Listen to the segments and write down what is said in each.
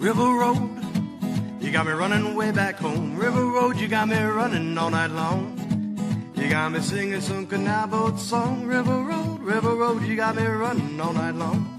River Road, you got me running way back home. River Road, you got me running all night long. You got me singing some canal boat song. River Road, you got me running all night long.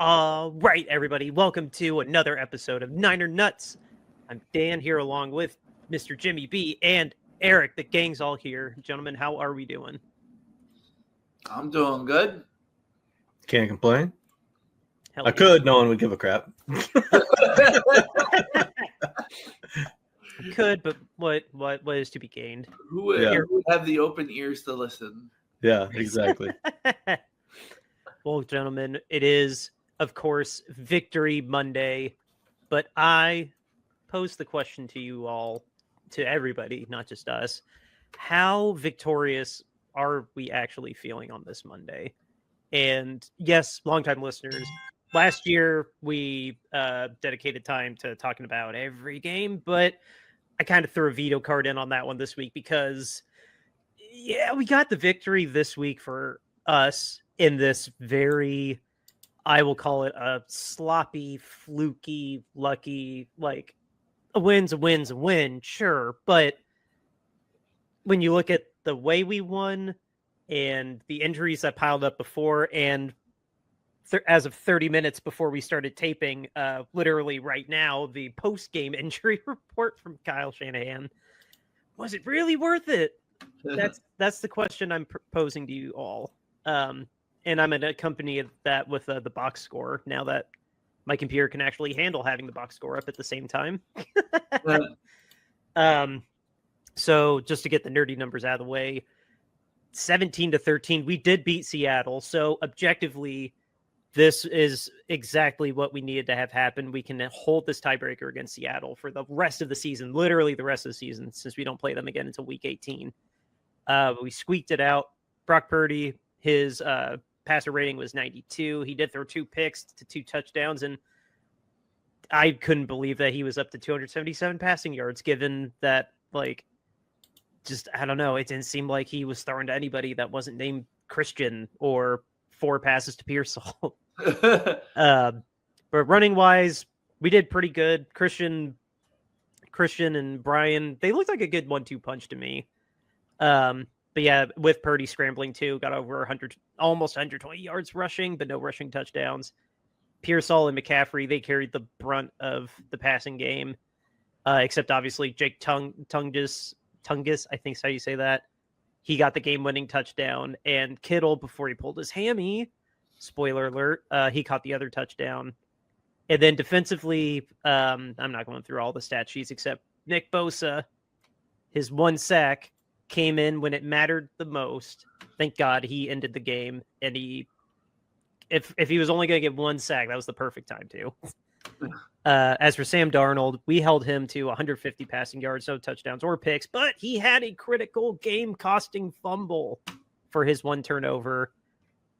All right, everybody, welcome to another episode of Niner Nuts. I'm Dan here along with Mr. Jimmy B and Eric. The gang's all here. Gentlemen, how are we doing? I'm doing good. Can't complain. Hell I yeah. could, no one would give a crap. Could, but what is to be gained? Who would have the open ears to listen? Yeah, exactly. Well, gentlemen, it is, of course, Victory Monday, but I pose the question to you all, to everybody, not just us. How victorious are we actually feeling on this Monday? And yes, longtime listeners, last year we dedicated time to talking about every game, but I kind of threw a veto card in on that one this week because, yeah, we got the victory this week for us in this very, I will call it a sloppy, fluky, lucky, like a win's a win, sure. But when you look at the way we won and the injuries that piled up before, and as of 30 minutes before we started taping, literally right now, the post-game injury report from Kyle Shanahan, was it really worth it? That's the question I'm posing to you all. And I'm going to accompany that with the box score now that my computer can actually handle having the box score up at the same time. So just to get the nerdy numbers out of the way, 17-13, we did beat Seattle. So objectively, this is exactly what we needed to have happen. We can hold this tiebreaker against Seattle for the rest of the season, literally the rest of the season, since we don't play them again until week 18. We squeaked it out. Brock Purdy, his passer rating was 92. He did throw 2 picks to 2 touchdowns, and I couldn't believe that he was up to 277 passing yards, given that, like, just, I don't know, it didn't seem like he was throwing to anybody that wasn't named Christian or 4 passes to Pearsall. But running-wise, we did pretty good. Christian and Brian, they looked like a good 1-2 punch to me. But yeah, with Purdy scrambling too, got over 100, almost 120 yards rushing, but no rushing touchdowns. Pearsall and McCaffrey, they carried the brunt of the passing game, except obviously Jake Tungus, I think is how you say that. He got the game-winning touchdown, and Kittle, before he pulled his hammy, spoiler alert, he caught the other touchdown. And then defensively, I'm not going through all the stat sheets except Nick Bosa, his 1 sack came in when it mattered the most. Thank God he ended the game, and if he was only going to get 1 sack, that was the perfect time too. As for Sam Darnold, we held him to 150 passing yards, no touchdowns or picks, but he had a critical game-costing fumble for his 1 turnover.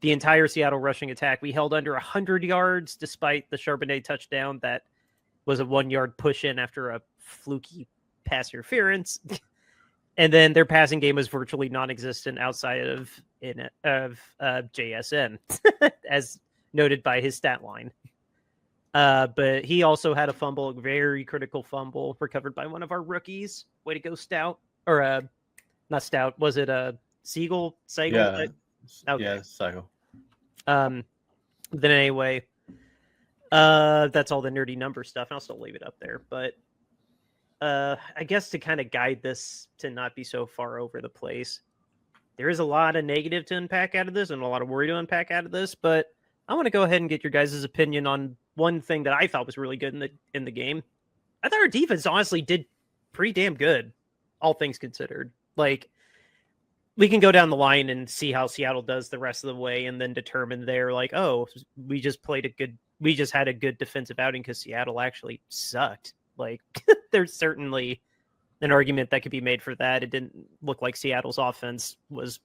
The entire Seattle rushing attack, we held under 100 yards despite the Charbonnet touchdown that was a 1-yard push-in after a fluky pass interference. And then their passing game was virtually non-existent outside of JSN, as noted by his stat line. But he also had a fumble, a very critical fumble, recovered by one of our rookies. Way to go, Stout. Or not Stout. Was it a Seagull? Yeah, okay. Yeah, Seagull. Then anyway, that's all the nerdy number stuff, and I'll still leave it up there. But I guess to kind of guide this to not be so far over the place, there is a lot of negative to unpack out of this and a lot of worry to unpack out of this, but I want to go ahead and get your guys' opinion on one thing that I thought was really good in the game. I thought our defense honestly did pretty damn good, all things considered. Like, we can go down the line and see how Seattle does the rest of the way and then determine there, like, oh, we just played a good we just had a good defensive outing because Seattle actually sucked. Like, there's certainly an argument that could be made for that. It didn't look like Seattle's offense was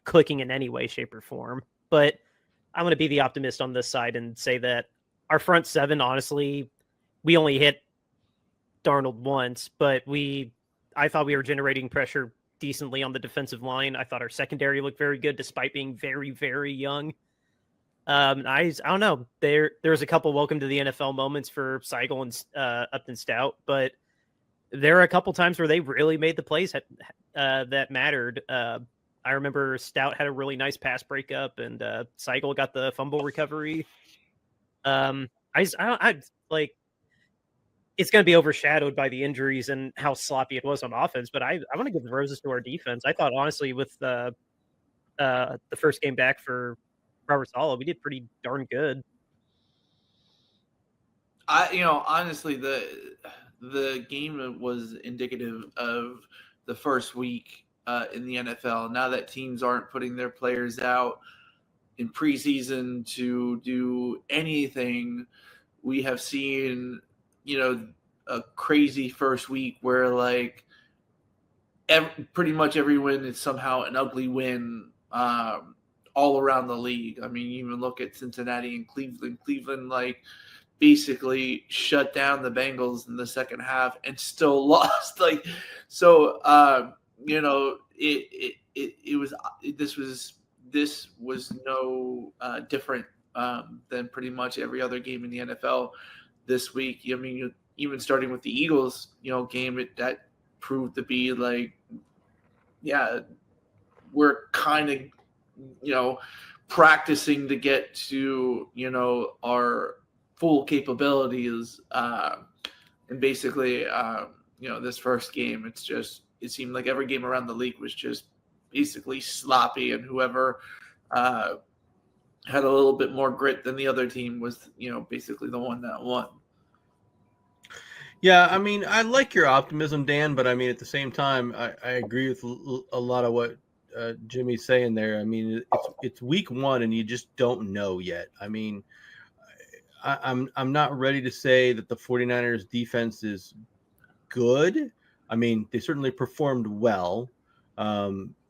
clicking in any way, shape, or form. But I'm going to be the optimist on this side and say that our front seven, honestly, we only hit Darnold once, but I thought we were generating pressure decently on the defensive line. I thought our secondary looked very good despite being very, very young. I don't know. There's a couple welcome to the NFL moments for Seigel and Upton Stout, but there are a couple times where they really made the plays that mattered. I remember Stout had a really nice pass breakup, and Seigel got the fumble recovery. I like. It's going to be overshadowed by the injuries and how sloppy it was on offense, but I want to give the roses to our defense. I thought, honestly, with the first game back for Robert Saleh, we did pretty darn good. Honestly, the game was indicative of the first week in the NFL. Now that teams aren't putting their players out in preseason to do anything, we have seen, a crazy first week where like pretty much every win is somehow an ugly win all around the league. I mean, you even look at Cincinnati and Cleveland. Cleveland like basically shut down the Bengals in the second half and still lost. Like, so this was no different than pretty much every other game in the NFL this week. I mean, even starting with the Eagles, game that proved to be like, yeah, we're kind of, practicing to get to, our full capabilities. And basically, this first game, it seemed like every game around the league was just basically sloppy, and whoever had a little bit more grit than the other team was, basically the one that won. Yeah, I mean, I like your optimism, Dan, but I mean, at the same time, I agree with a lot of what Jimmy's saying there. I mean, it's week one, and you just don't know yet. I mean, I'm not ready to say that the 49ers defense is good. I mean, they certainly performed well,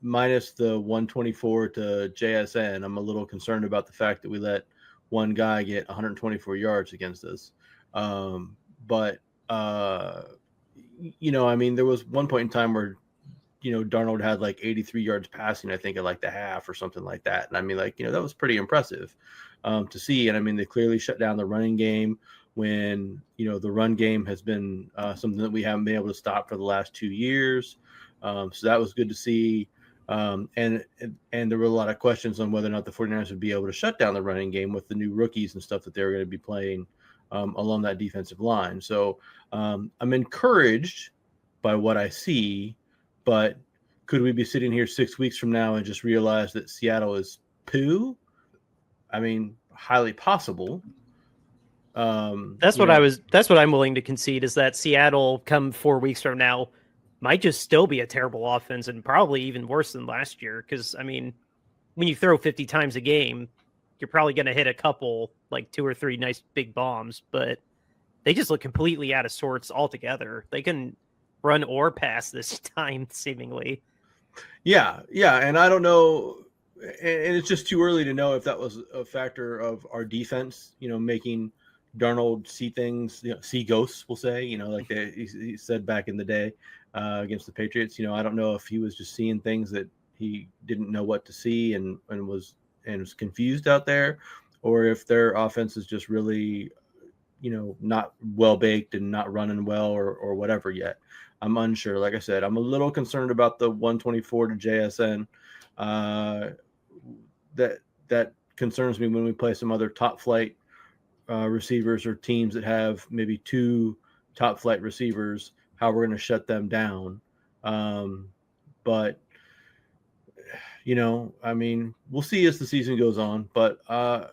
minus the 124 to JSN. I'm a little concerned about the fact that we let one guy get 124 yards against us. But I mean, there was one point in time where, Darnold had like 83 yards passing, I think, at like the half or something like that. And I mean, like, that was pretty impressive to see. And I mean, they clearly shut down the running game when, the run game has been something that we haven't been able to stop for the last 2 years. So that was good to see. And there were a lot of questions on whether or not the 49ers would be able to shut down the running game with the new rookies and stuff that they were going to be playing along that defensive line. So I'm encouraged by what I see, but could we be sitting here 6 weeks from now and just realize that Seattle is poo? I mean, highly possible. That's what I'm willing to concede, is that Seattle come 4 weeks from now might just still be a terrible offense and probably even worse than last year. Because, I mean, when you throw 50 times a game, you're probably going to hit a couple, like 2 or 3 nice big bombs, but they just look completely out of sorts altogether. They couldn't run or pass this time, seemingly. Yeah. And I don't know, and it's just too early to know if that was a factor of our defense, making Darnold see things, see ghosts, we'll say, like he said back in the day against the Patriots. I don't know if he was just seeing things that he didn't know what to see and was confused out there, or if their offense is just really, not well baked and not running well or whatever yet. I'm unsure. Like I said, I'm a little concerned about the 124 to JSN. That concerns me when we play some other top flight receivers or teams that have maybe 2 top flight receivers, how we're going to shut them down. But I mean, we'll see as the season goes on, but I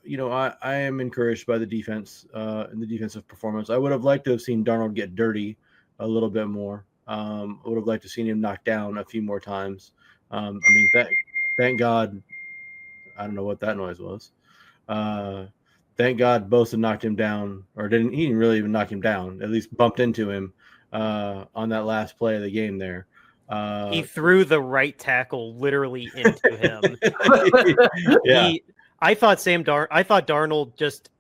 am encouraged by the defense and the defensive performance. I would have liked to have seen Darnold get dirty a little bit more. I would have liked to have seen him knocked down a few more times. I mean, thank God. I don't know what that noise was. Thank God Bosa knocked him down, or he didn't really even knock him down, at least bumped into him on that last play of the game there. He threw the right tackle literally into him. Yeah. I thought Darnold just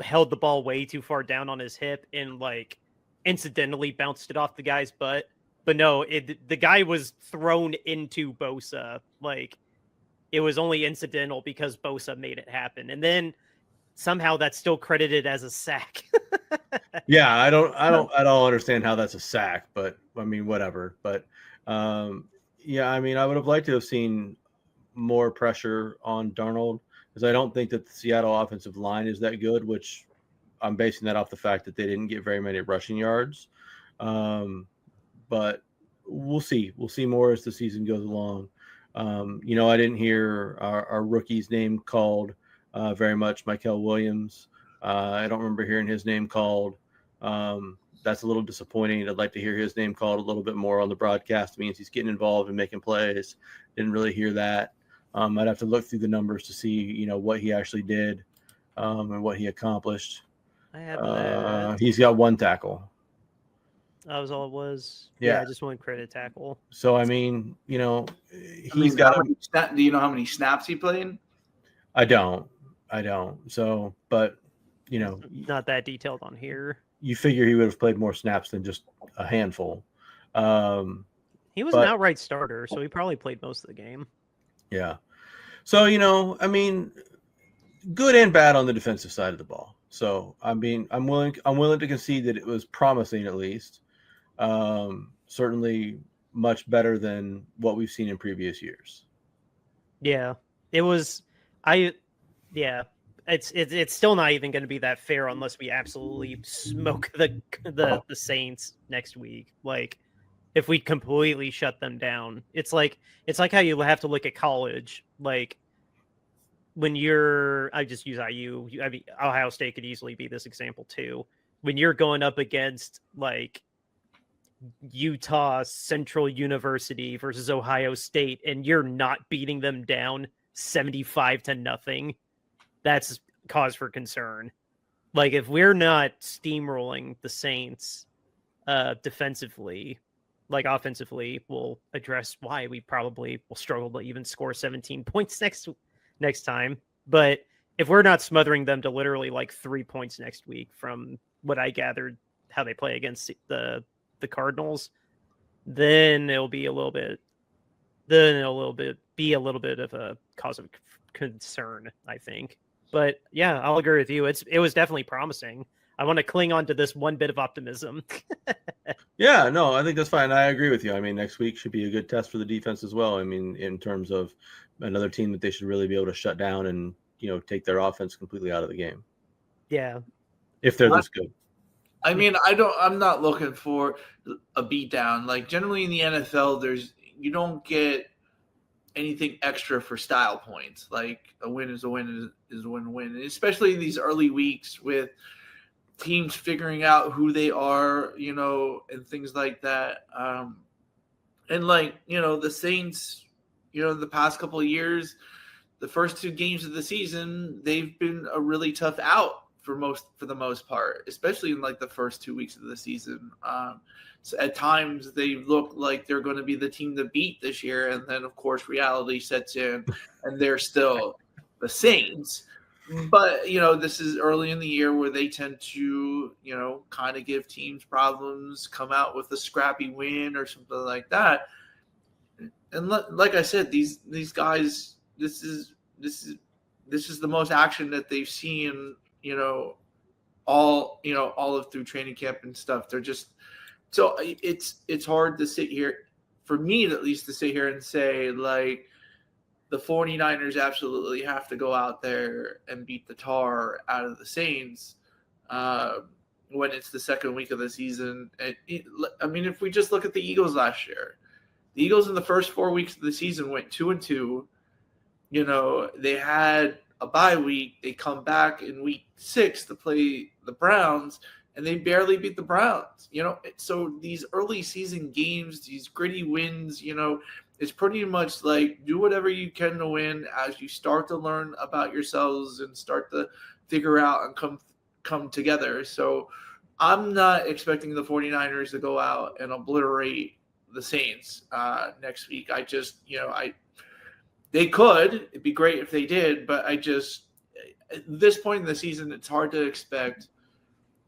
held the ball way too far down on his hip and like incidentally bounced it off the guy's butt. But no, the guy was thrown into Bosa. Like, it was only incidental because Bosa made it happen. And then somehow that's still credited as a sack. Yeah, I don't at all understand how that's a sack, but I mean, whatever. But yeah, I mean, I would have liked to have seen more pressure on Darnold, because I don't think that the Seattle offensive line is that good, which I'm basing that off the fact that they didn't get very many rushing yards. But we'll see. We'll see more as the season goes along. I didn't hear our rookie's name called very much, Michael Williams. I don't remember hearing his name called. That's a little disappointing. I'd like to hear his name called a little bit more on the broadcast. It means he's getting involved and making plays. Didn't really hear that. I'd have to look through the numbers to see, what he actually did and what he accomplished. I have that. He's got one tackle. That was all it was. Yeah, just one credit tackle. So, I mean, he's got. Do you know how many snaps he played? I don't. So, but, not that detailed on here. You figure he would have played more snaps than just a handful. He was an outright starter, so he probably played most of the game. Yeah. So, I mean, good and bad on the defensive side of the ball. So, I mean, I'm willing to concede that it was promising, at least. Certainly much better than what we've seen in previous years. Yeah, it was. It's still not even going to be that fair unless we absolutely smoke the Saints next week. Like, if we completely shut them down, it's like how you have to look at college. Like, when I just use IU. I mean, Ohio State could easily be this example too. When you're going up against like Utah Central University versus Ohio State, and you're not beating them down 75-0, that's cause for concern. Like, if we're not steamrolling the Saints defensively, like offensively, we'll address why we probably will struggle to even score 17 points next time. But if we're not smothering them to literally like 3 points next week, from what I gathered how they play against the Cardinals, then it'll be a little bit of a cause of concern, I think. But yeah, I'll agree with you. It was definitely promising. I want to cling on to this one bit of optimism. Yeah, no, I think that's fine. I agree with you. I mean, next week should be a good test for the defense as well. I mean, in terms of another team that they should really be able to shut down and, take their offense completely out of the game. Yeah. If they're this good. I mean, I'm not looking for a beatdown. Like, generally in the NFL, you don't get anything extra for style points. Like, a win is a win is a win-win. And especially in these early weeks with teams figuring out who they are, and things like that. And like, the Saints, the past couple of years, the first two games of the season, they've been a really tough out for the most part, especially in like the first 2 weeks of the season. So at times they look like they're going to be the team to beat this year. And then of course reality sets in and they're still the Saints. But, this is early in the year where they tend to, kind of give teams problems, come out with a scrappy win or something like that. And like I said, these guys, this is the most action that they've seen, all of through training camp and stuff. They're just, so it's hard to sit here, for me at least, to sit here and say like the 49ers absolutely have to go out there and beat the tar out of the Saints when it's the second week of the season. I mean, if we just look at the Eagles last year, the Eagles in the first 4 weeks of the season went 2-2. They had a bye week. They come back in week 6 to play the Browns, and they barely beat the Browns. So these early season games, these gritty wins, It's pretty much like do whatever you can to win as you start to learn about yourselves and start to figure out and come together. So I'm not expecting the 49ers to go out and obliterate the Saints next week. They could. It'd be great if they did, but at this point in the season, it's hard to expect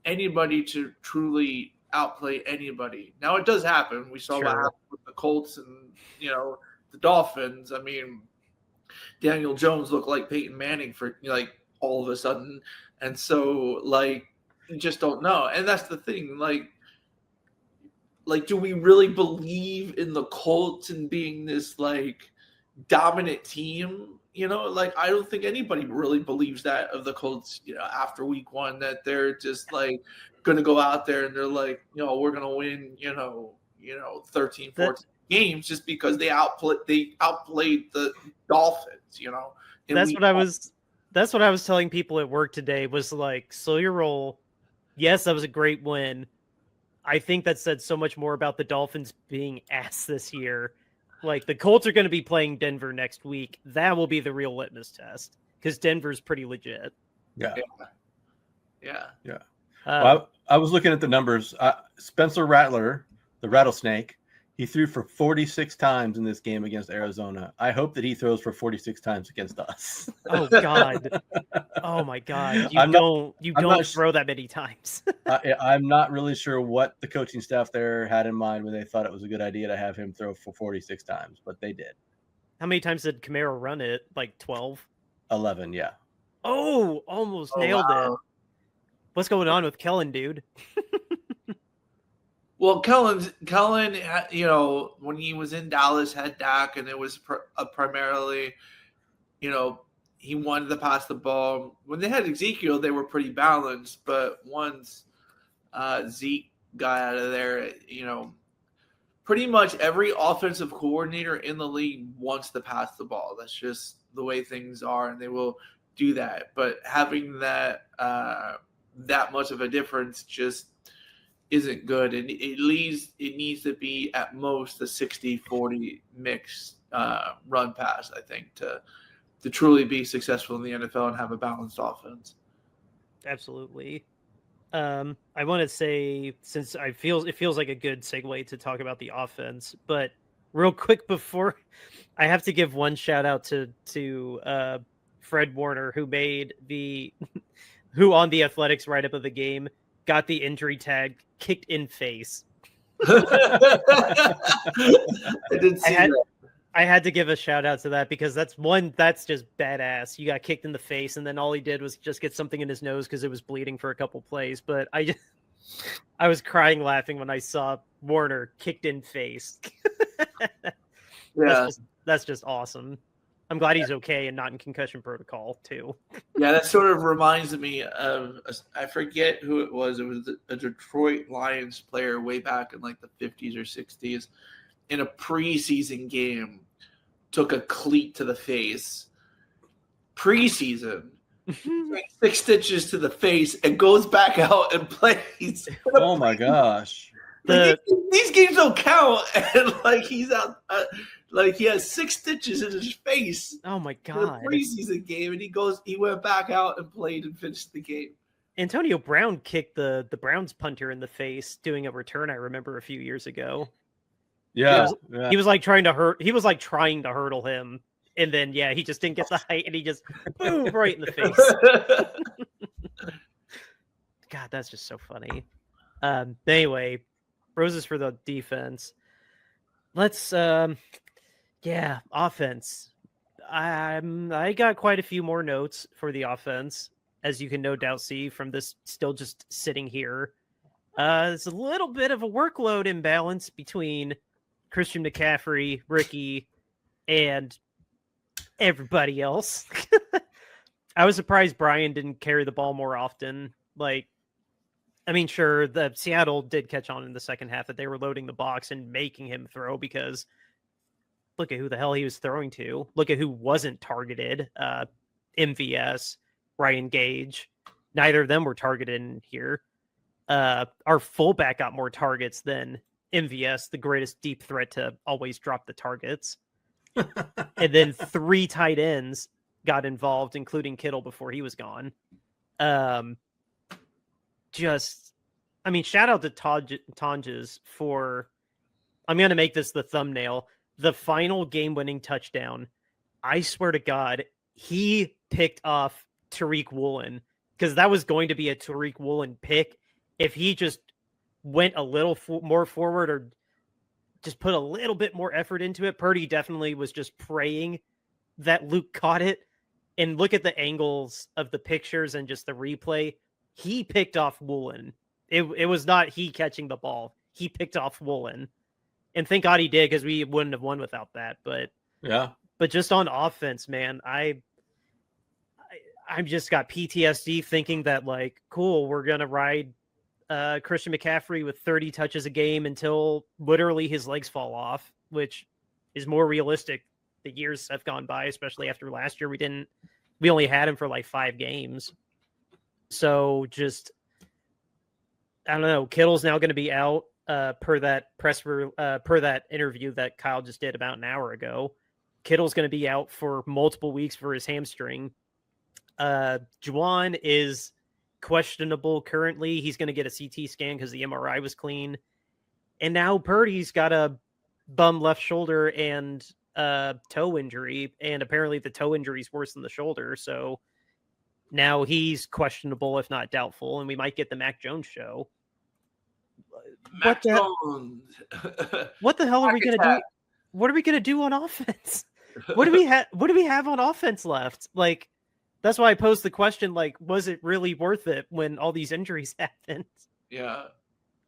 anybody to truly outplay anybody. Now, it does happen. We saw what happened with the Colts and, the Dolphins. I mean, Daniel Jones looked like Peyton Manning for, all of a sudden. And so, you just don't know. And that's the thing. Do we really believe in the Colts and being this, dominant team? I don't think anybody really believes that of the Colts, after week 1, that they're just going to go out there and they're we're going to win, 13, 14 games just because they outplayed the Dolphins, That's what I was telling people at work today was slow your roll. Yes, that was a great win. I think that said so much more about the Dolphins being ass this year. The Colts are going to be playing Denver next week. That will be the real litmus test because Denver's pretty legit. Yeah. Well, I was looking at the numbers. Spencer Rattler, the rattlesnake, he threw for 46 times in this game against Arizona. I hope that he throws for 46 times against us. Oh God! Oh my God! You don't throw that many times. I'm not really sure what the coaching staff there had in mind when they thought it was a good idea to have him throw for 46 times, but they did. How many times did Kamara run it? 12? 11, yeah. Oh, almost nailed it. What's going on with Kellen, dude? Well, Kellen, when he was in Dallas, had Dak, and it was primarily, he wanted to pass the ball. When they had Ezekiel, they were pretty balanced, but once Zeke got out of there, pretty much every offensive coordinator in the league wants to pass the ball. That's just the way things are, and they will do that. But having that much of a difference just isn't good, and it needs to be at most a 60-40 mix run pass, I think, to truly be successful in the NFL and have a balanced offense. Absolutely. I want to say, since it feels like a good segue to talk about the offense, but real quick before, I have to give one shout out to Fred Warner, who on the Athletics write-up of the game got the injury tag kicked in face. I did see that. I had to give a shout out to that because that's just badass. You got kicked in the face, and then all he did was just get something in his nose because it was bleeding for a couple plays. But I was crying laughing when I saw Warner kicked in face. Yeah, that's just awesome. I'm glad he's okay and not in concussion protocol too. Yeah, that sort of reminds me of, I forget who it was. It was a Detroit Lions player way back in the 50s or 60s. In a preseason game, took a cleat to the face. Preseason, 6 stitches to the face, and goes back out and plays. Oh my gosh! These games don't count, and he's out. He has 6 stitches in his face. Oh my God! In a preseason game, and he went back out and played and finished the game. Antonio Brown kicked the Browns punter in the face doing a return. I remember a few years ago. Yeah, he was trying to hurdle him, and then he just didn't get the height, and he just boom right in the face. God, that's just so funny. Anyway, roses for the defense. Let's offense. I got quite a few more notes for the offense, as you can no doubt see from this still just sitting here. There's a little bit of a workload imbalance between Christian McCaffrey, Ricky, and everybody else. I was surprised Brian didn't carry the ball more often. Sure, the Seattle did catch on in the second half that they were loading the box and making him throw because look at who the hell he was throwing to. Look at who wasn't targeted. MVS, Ryan Gage. Neither of them were targeted in here. Our fullback got more targets than MVS, the greatest deep threat to always drop the targets. And then 3 tight ends got involved, including Kittle before he was gone. Shout out to Tonjes for, I'm going to make this the thumbnail, the final game-winning touchdown. I swear to God, he picked off Tariq Woolen, because that was going to be a Tariq Woolen pick if he just went a little more forward or just put a little bit more effort into it. Purdy definitely was just praying that Luke caught it. And look at the angles of the pictures and just the replay. He picked off Woolen. It was not he catching the ball. He picked off Woolen. And thank God he did, because we wouldn't have won without that. But yeah. But just on offense, man, I'm just got PTSD thinking that, like, cool, we're going to ride Christian McCaffrey with 30 touches a game until literally his legs fall off, which is more realistic. The years have gone by, especially after last year. We only had him for like 5 games. So just, I don't know. Kittle's now going to be out per that interview that Kyle just did about an hour ago. Kittle's going to be out for multiple weeks for his hamstring. Juwan is questionable currently. He's going to get a CT scan because the MRI was clean. And now Purdy's got a bum left shoulder and toe injury, and apparently the toe injury is worse than the shoulder. So now he's questionable, if not doubtful, and we might get the Mac Jones show. Mac Jones. What the hell are we going to do? What are we going to do on offense? What do we have on offense left? Like, that's why I posed the question, like, was it really worth it when all these injuries happened? Yeah.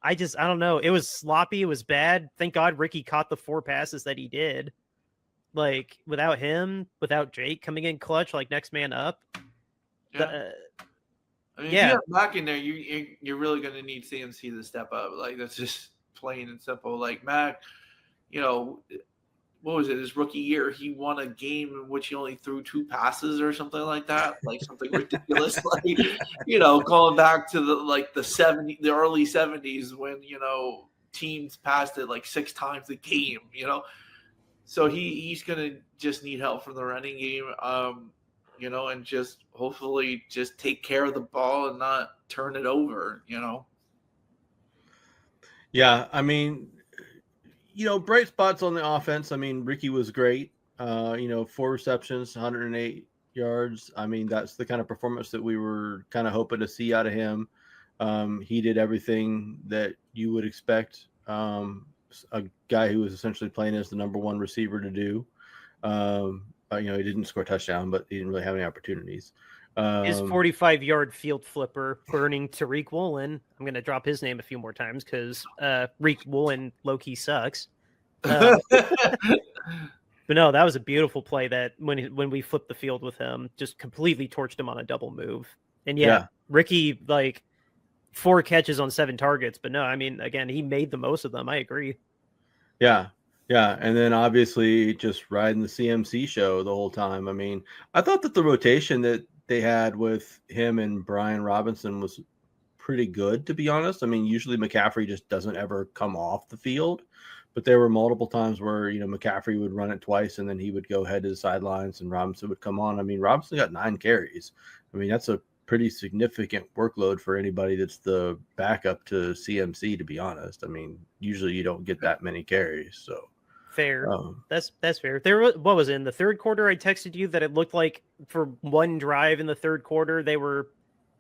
I don't know. It was sloppy. It was bad. Thank God Ricky caught the 4 passes that he did. Like, without him, without Jake coming in clutch, like next man up. Yeah. If you have Mac in there, you're really going to need CMC to step up. Like, that's just plain and simple. Like, Mac, what was it? His rookie year, he won a game in which he only threw 2 passes or something like that, like something ridiculous. Like, going back to the early 70s when teams passed it like 6 times a game. So he's gonna just need help from the running game, and just hopefully just take care of the ball and not turn it over. Yeah, bright spots on the offense. Ricky was great. 4 receptions, 108 yards. That's the kind of performance that we were kind of hoping to see out of him. He did everything that you would expect a guy who was essentially playing as the number 1 receiver to do. He didn't score a touchdown, but he didn't really have any opportunities. His 45-yard field flipper burning Tariq Woolen. I'm going to drop his name a few more times because Tariq Woolen low-key sucks. But no, that was a beautiful play that when we flipped the field with him, just completely torched him on a double move. And Ricky, 4 catches on 7 targets. But no, again, he made the most of them. I agree. Yeah. Yeah. And then obviously just riding the CMC show the whole time. I thought that the rotation that they had with him and Brian Robinson was pretty good, to be honest. Usually McCaffrey just doesn't ever come off the field, but there were multiple times where, McCaffrey would run it twice and then he would go head to the sidelines and Robinson would come on. Robinson got 9 carries. That's a pretty significant workload for anybody that's the backup to CMC, to be honest. Usually you don't get that many carries. So fair. That's fair. What was it, in the third quarter? I texted you that it looked like for one drive in the third quarter, they were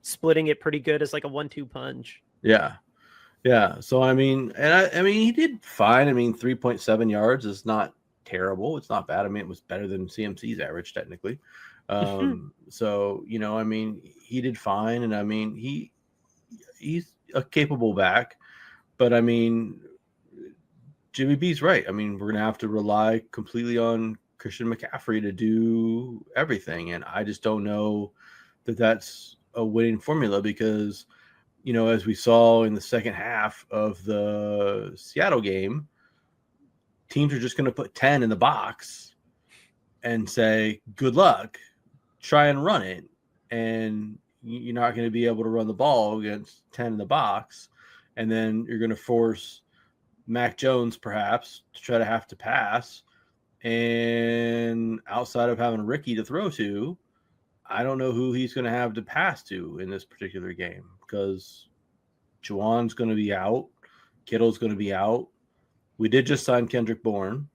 splitting it pretty good as like a 1-2 punch. Yeah. Yeah. So, he did fine. 3.7 yards is not terrible. It's not bad. It was better than CMC's average technically. So, he did fine. And he's a capable back, but Jimmy B's right. We're going to have to rely completely on Christian McCaffrey to do everything. And I just don't know that that's a winning formula because, as we saw in the second half of the Seattle game, teams are just going to put 10 in the box and say, good luck, try and run it. And you're not going to be able to run the ball against 10 in the box. And then you're going to force Mac Jones perhaps to try to have to pass. And outside of having Ricky to throw to, I don't know who he's going to have to pass to in this particular game because Juwan's going to be out. Kittle's going to be out. We did just sign Kendrick Bourne,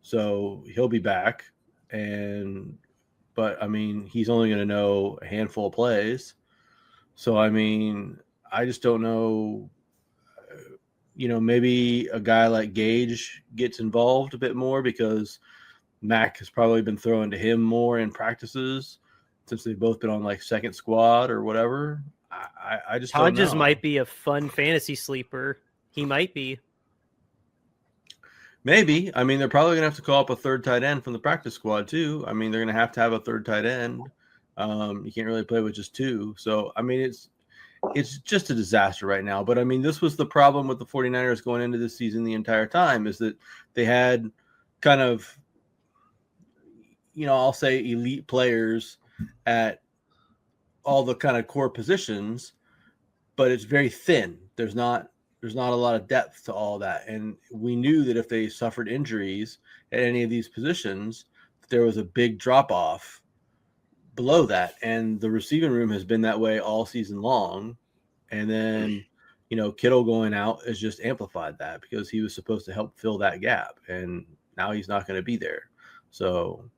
so he'll be back. But I mean, he's only going to know a handful of plays. So, I mean, I just don't know. Maybe a guy like Gage gets involved a bit more because Mac has probably been throwing to him more in practices since they've both been on like second squad or whatever. I just don't know. Hodges might be a fun fantasy sleeper. He might be. Maybe. I mean, they're probably going to have to call up a third tight end from the practice squad too. I mean, they're going to have a third tight end. You can't really play with just two. So, I mean, it's just a disaster right now. But, I mean, this was the problem with the 49ers going into this season the entire time is that they had kind of, I'll say elite players at all the kind of core positions, but it's very thin. There's not a lot of depth to all that. And we knew that if they suffered injuries at any of these positions, there was a big drop off below that. And the receiving room has been that way all season long. And then, Kittle going out has just amplified that because he was supposed to help fill that gap. And now he's not going to be there. So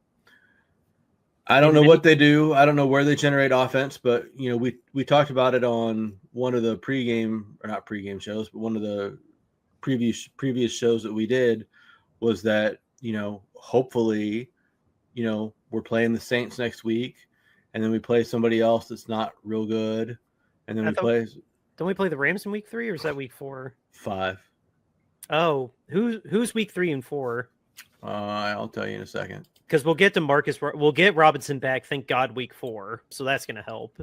I don't know what they do. I don't know where they generate offense, but we talked about it on one of the not pregame shows, but one of the previous shows that we did was that, hopefully, we're playing the Saints next week and then we play somebody else that's not real good. And then don't we play the Rams in week 3 or is that week 4? 5. Oh, who's week 3 and 4? I'll tell you in a second. Because we'll get to we'll get Robinson back, thank God, week 4. So that's going to help.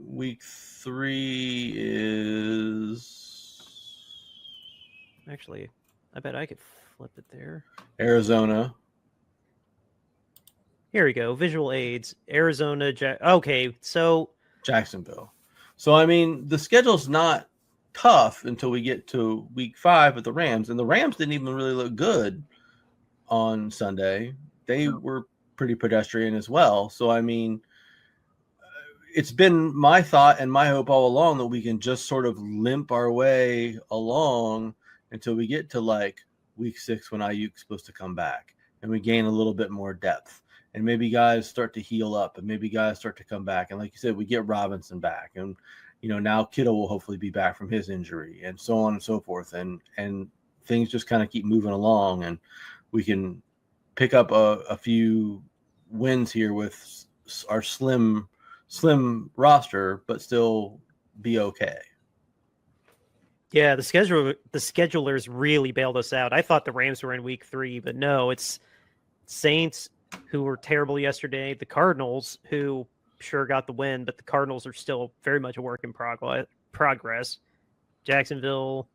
Week 3 is... Actually, I bet I could flip it there. Arizona. Here we go. Visual aids. Arizona. Okay, so... Jacksonville. So, I mean, the schedule's not tough until we get to week 5 with the Rams, and the Rams didn't even really look good on Sunday. They were pretty pedestrian as well. So, I mean, it's been my thought and my hope all along that we can just sort of limp our way along until we get to like week 6 when Ayuk's supposed to come back and we gain a little bit more depth and maybe guys start to heal up and maybe guys start to come back. And like you said, we get Robinson back and now Kittle will hopefully be back from his injury and so on and so forth. And things just kind of keep moving along and we can pick up a few wins here with our slim roster, but still be okay. Yeah, the schedulers really bailed us out. I thought the Rams were in week 3, but no, it's Saints who were terrible yesterday, the Cardinals who sure got the win, but the Cardinals are still very much a work in progress. Jacksonville.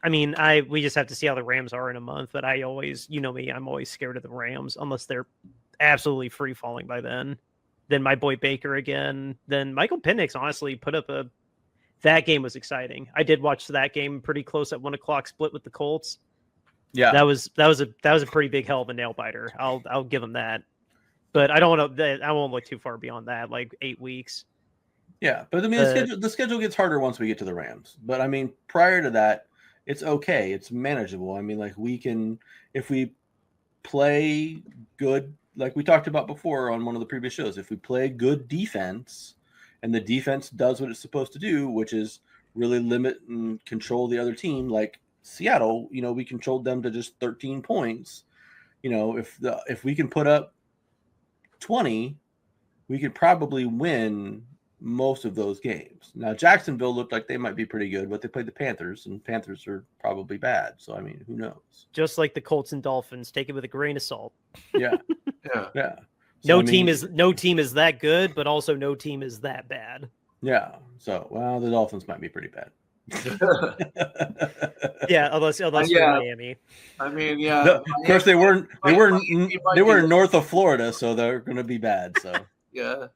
I mean, we just have to see how the Rams are in a month, but I always, me, I'm always scared of the Rams unless they're absolutely free falling by then. Then my boy Baker again. Then Michael Penix honestly put up that game was exciting. I did watch that game pretty close at 1:00 split with the Colts. Yeah, that was a pretty big hell of a nail biter. I'll give him that. But I won't look too far beyond that, like 8 weeks. Yeah, but I mean the schedule gets harder once we get to the Rams. But I mean prior to that, it's okay. It's manageable. I mean, like we can, if we play good, like we talked about before on one of the previous shows, if we play good defense and the defense does what it's supposed to do, which is really limit and control the other team, like Seattle, we controlled them to just 13 points. If we can put up 20, we could probably win most of those games. Now, Jacksonville looked like they might be pretty good, but they played the Panthers, and Panthers are probably bad. So, I mean, who knows? Just like the Colts and Dolphins, take it with a grain of salt. Yeah. Yeah. So, no team is that good, but also no team is that bad. Yeah. So, well, the Dolphins might be pretty bad. Yeah, unless you're Miami. I mean, yeah. Of course, they weren't north of Florida, so they're going to be bad. So yeah,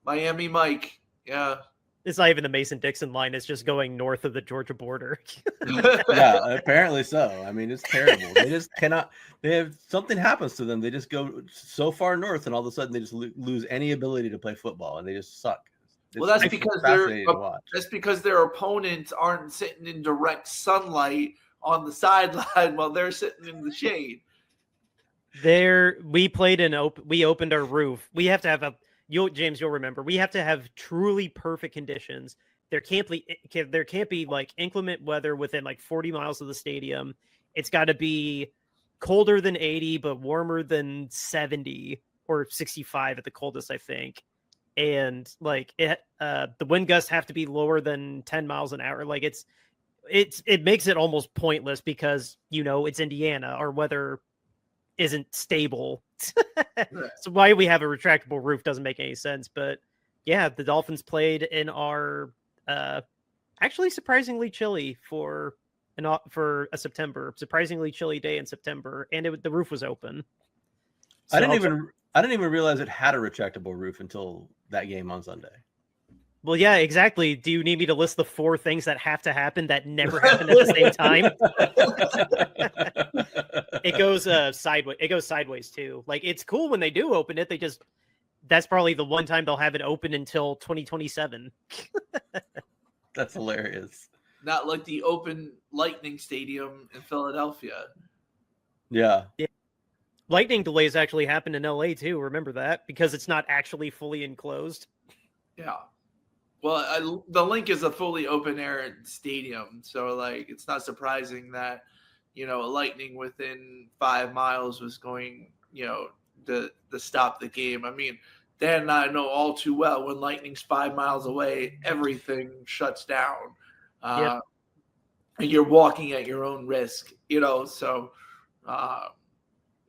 Miami Mike. Yeah. It's not even the Mason-Dixon line. It's just going north of the Georgia border. Yeah, apparently so. I mean, it's terrible. They just cannot. They have something happens to them. They just go so far north, and all of a sudden they just lose any ability to play football, and they just suck. Well, that's because fascinating to watch. That's because their opponents aren't sitting in direct sunlight on the sideline while they're sitting in the shade. We opened our roof. We have to have James, you'll remember. We have to have truly perfect conditions. There can't be like inclement weather within like 40 miles of the stadium. It's got to be colder than 80, but warmer than 70 or 65 at the coldest, I think. And like the wind gusts have to be lower than 10 miles an hour. Like it makes it almost pointless because it's Indiana. Our weather isn't stable. So why we have a retractable roof doesn't make any sense. But yeah, the Dolphins played in our actually surprisingly chilly for a surprisingly chilly day in September, and the roof was open. So I didn't even realize it had a retractable roof until that game on Sunday. Well, yeah, exactly. Do you need me to list the 4 things that have to happen that never happen at the same time? It goes sideways. It goes sideways too. Like, it's cool when they do open it. That's probably the one time they'll have it open until 2027. That's hilarious. Not like the open Lightning Stadium in Philadelphia. Yeah. Lightning delays actually happen in LA too. Remember that, because it's not actually fully enclosed. Yeah. Well, the Link is a fully open air stadium, so like it's not surprising that Lightning within 5 miles was going to stop the game. I mean, Dan and I know all too well when Lightning's 5 miles away, everything shuts down, and you're walking at your own risk. So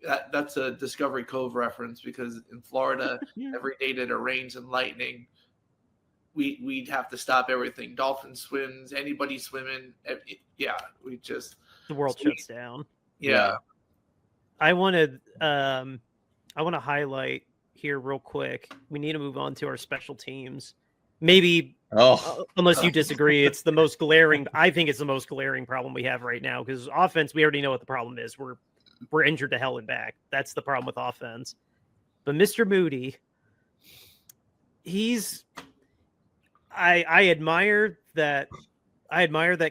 that's a Discovery Cove reference, because in Florida, every day that it rains and lightning, we'd have to stop everything. Dolphin swims, anybody swimming. The world shuts down. Yeah. I want to highlight here real quick. We need to move on to our special teams. Maybe, unless you disagree, it's the most glaring. I think it's the most glaring problem we have right now, because offense, we already know what the problem is. We're injured to hell and back. That's the problem with offense. But Mr. Moody, I admire that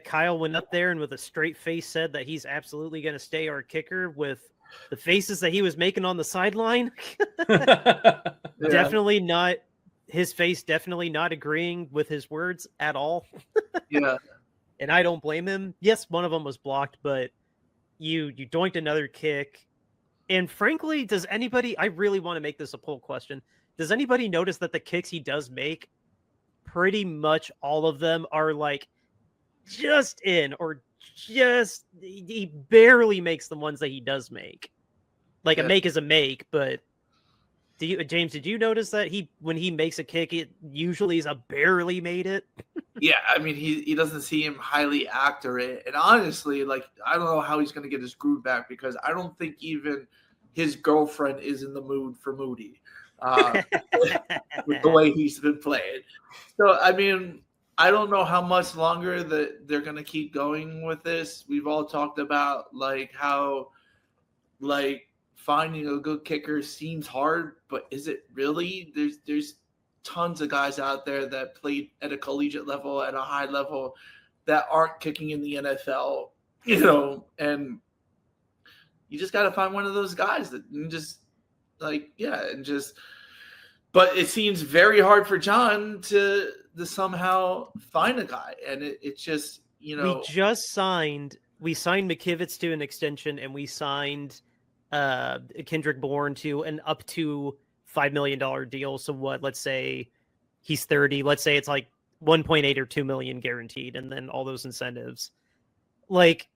Kyle went up there and with a straight face said that he's absolutely going to stay our kicker, with the faces that he was making on the sideline. Definitely not his face, definitely not agreeing with his words at all. Yeah. And I don't blame him. Yes, one of them was blocked, but you doinked another kick. And frankly, I really want to make this a poll question. Does anybody notice that the kicks he does make, pretty much all of them are like just in, or just, he barely makes the ones that he does make. Like, a make is a make, but James, did you notice that when he makes a kick, it usually is a barely made it? Yeah, I mean, he doesn't seem highly accurate. And honestly, like, I don't know how he's going to get his groove back, because I don't think even his girlfriend is in the mood for Moody with the way he's been playing. So, I mean, I don't know how much longer that they're going to keep going with this. We've all talked about, like, how, like, finding a good kicker seems hard, but is it really? There's tons of guys out there that played at a collegiate level, at a high level, that aren't kicking in the NFL, and you just got to find one of those guys that just, like, but it seems very hard for John to somehow find a guy. And it's just, we signed McKivitz to an extension, and we signed Kendrick Bourne to an up to $5 million deal. So what, let's say he's 30, let's say it's like 1.8 or 2 million guaranteed, and then all those incentives. Like,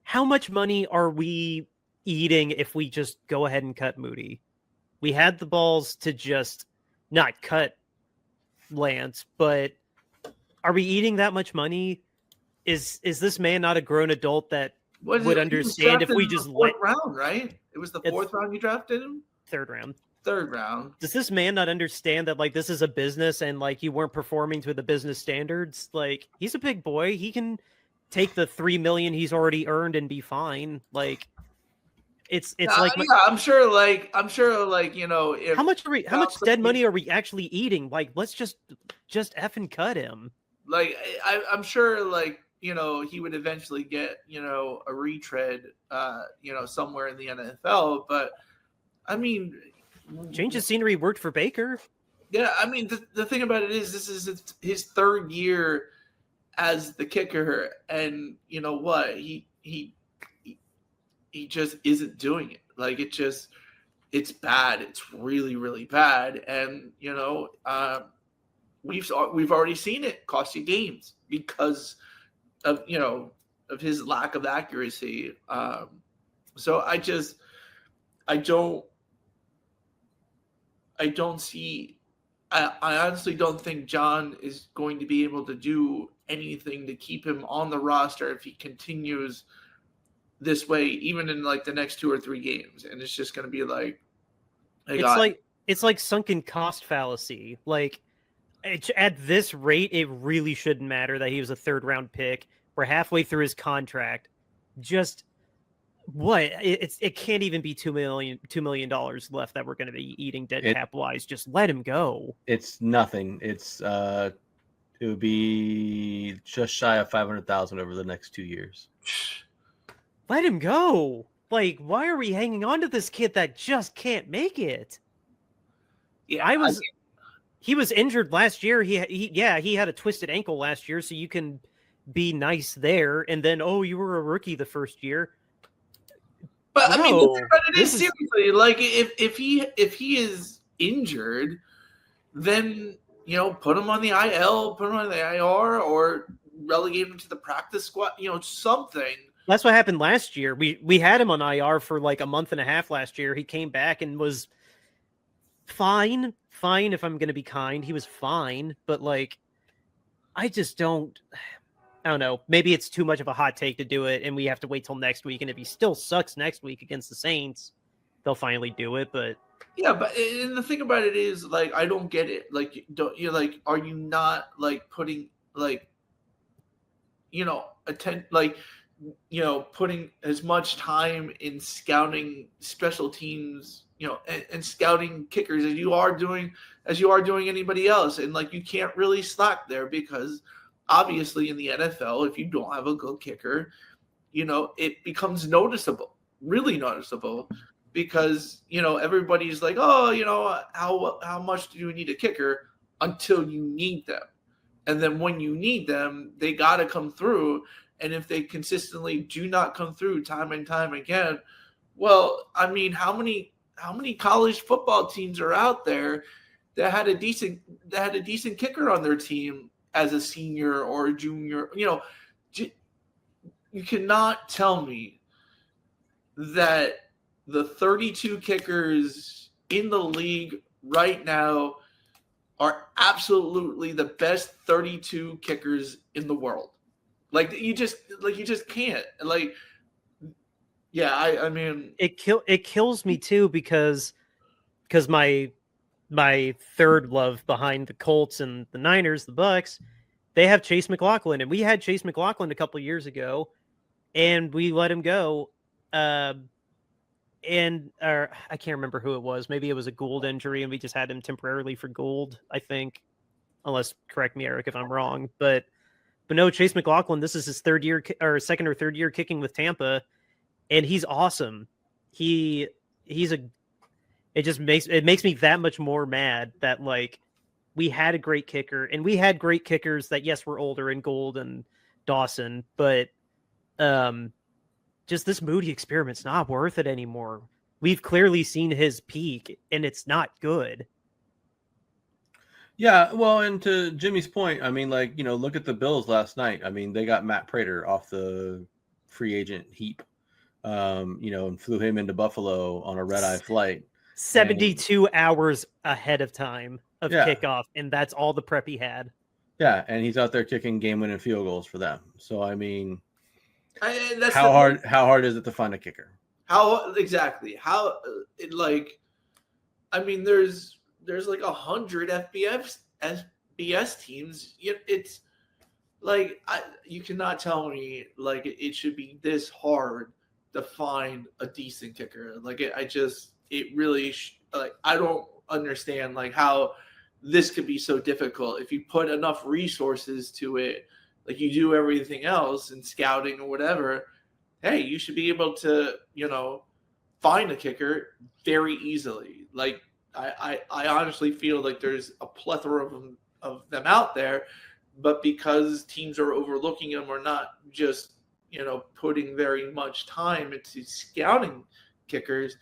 how much money are we eating if we just go ahead and cut Moody? We had the balls to just not cut Lance, but are we eating that much money? Is this man not a grown adult that would understand if we just fourth round, right? It was the fourth round you drafted him? Third round. Third round. Does this man not understand that like this is a business and like you weren't performing to the business standards? Like he's a big boy. He can take the $3 million he's already earned and be fine. Like it's like yeah, I'm sure like you know, if how much dead money are we actually eating? Like let's just effing cut him. Like I'm sure like, you know, he would eventually get, you know, a retread you know, somewhere in the NFL, but I mean, change of scenery worked for Baker. Yeah, I mean the thing about it is this is his third year as the kicker, and you know what, he just isn't doing it. Like it's bad. It's really, really bad. And you know, we've already seen it cost you games because of, you know, of his lack of accuracy. So I don't see. I honestly don't think John is going to be able to do anything to keep him on the roster if he continues this way, even in like the next 2 or 3 games. And it's just going to be like, it's like sunken cost fallacy. Like at this rate, it really shouldn't matter that he was a 3rd round pick. We're halfway through his contract. Just what it can't even be $2 million left that we're going to be eating dead cap wise. Just let him go. It's nothing. It's it would be just shy of 500,000 over the next 2 years. Let him go. Like, why are we hanging on to this kid that just can't make it? Yeah, he was injured last year. He had a twisted ankle last year, so you can be nice there. And then, you were a rookie the first year. But I mean, seriously, like if he is injured, then you know, put him on the IL, put him on the IR, or relegate him to the practice squad. You know, something. That's what happened last year. We had him on IR for like a month and a half last year. He came back and was fine. If I'm going to be kind, he was fine. But like, I don't know. Maybe it's too much of a hot take to do it, and we have to wait till next week. And if he still sucks next week against the Saints, they'll finally do it. But yeah, but and the thing about it is, like, I don't get it. Like, are you not like putting like, you know, putting as much time in scouting special teams, you know, and scouting kickers as you are doing anybody else, and like you can't really slack there because. Obviously, in the NFL, if you don't have a good kicker, you know, it becomes noticeable, really noticeable, because, you know, everybody's like, oh, you know, how much do you need a kicker until you need them? And then when you need them, they got to come through. And if they consistently do not come through time and time again, well, I mean, how many college football teams are out there that had a decent kicker on their team as a senior or a junior? You know, you cannot tell me that the 32 kickers in the league right now are absolutely the best 32 kickers in the world. Like you just can't. Like, yeah, I mean, it kills me too because my third love behind the Colts and the Niners, the Bucks, they have Chase McLaughlin, and we had Chase McLaughlin a couple of years ago, and we let him go. I can't remember who it was. Maybe it was a Gould injury, and we just had him temporarily for Gould, I think. Unless, correct me, Eric, if I'm wrong. But no, Chase McLaughlin, this is his second or third year kicking with Tampa, and he's awesome. It makes me that much more mad that like we had a great kicker, and we had great kickers that, yes, were older in Gould and Dawson, but just this Moody experiment's not worth it anymore. We've clearly seen his peak, and it's not good. Yeah, well, and to Jimmy's point, I mean, like, you know, look at the Bills last night. I mean, they got Matt Prater off the free agent heap, you know, and flew him into Buffalo on a red-eye flight. 72 hours ahead of time of kickoff, and that's all the prep he had. Yeah, and he's out there kicking game-winning field goals for them. So, I mean, that's how hard is it to find a kicker? How exactly? How, like, I mean, there's like 100 FBS teams. It's like you cannot tell me like it should be this hard to find a decent kicker. Like it really like I don't understand like how this could be so difficult if you put enough resources to it, like you do everything else in scouting or whatever. Hey, you should be able to find a kicker very easily. Like I honestly feel like there's a plethora of them out there, but because teams are overlooking them or not just putting very much time into scouting kickers,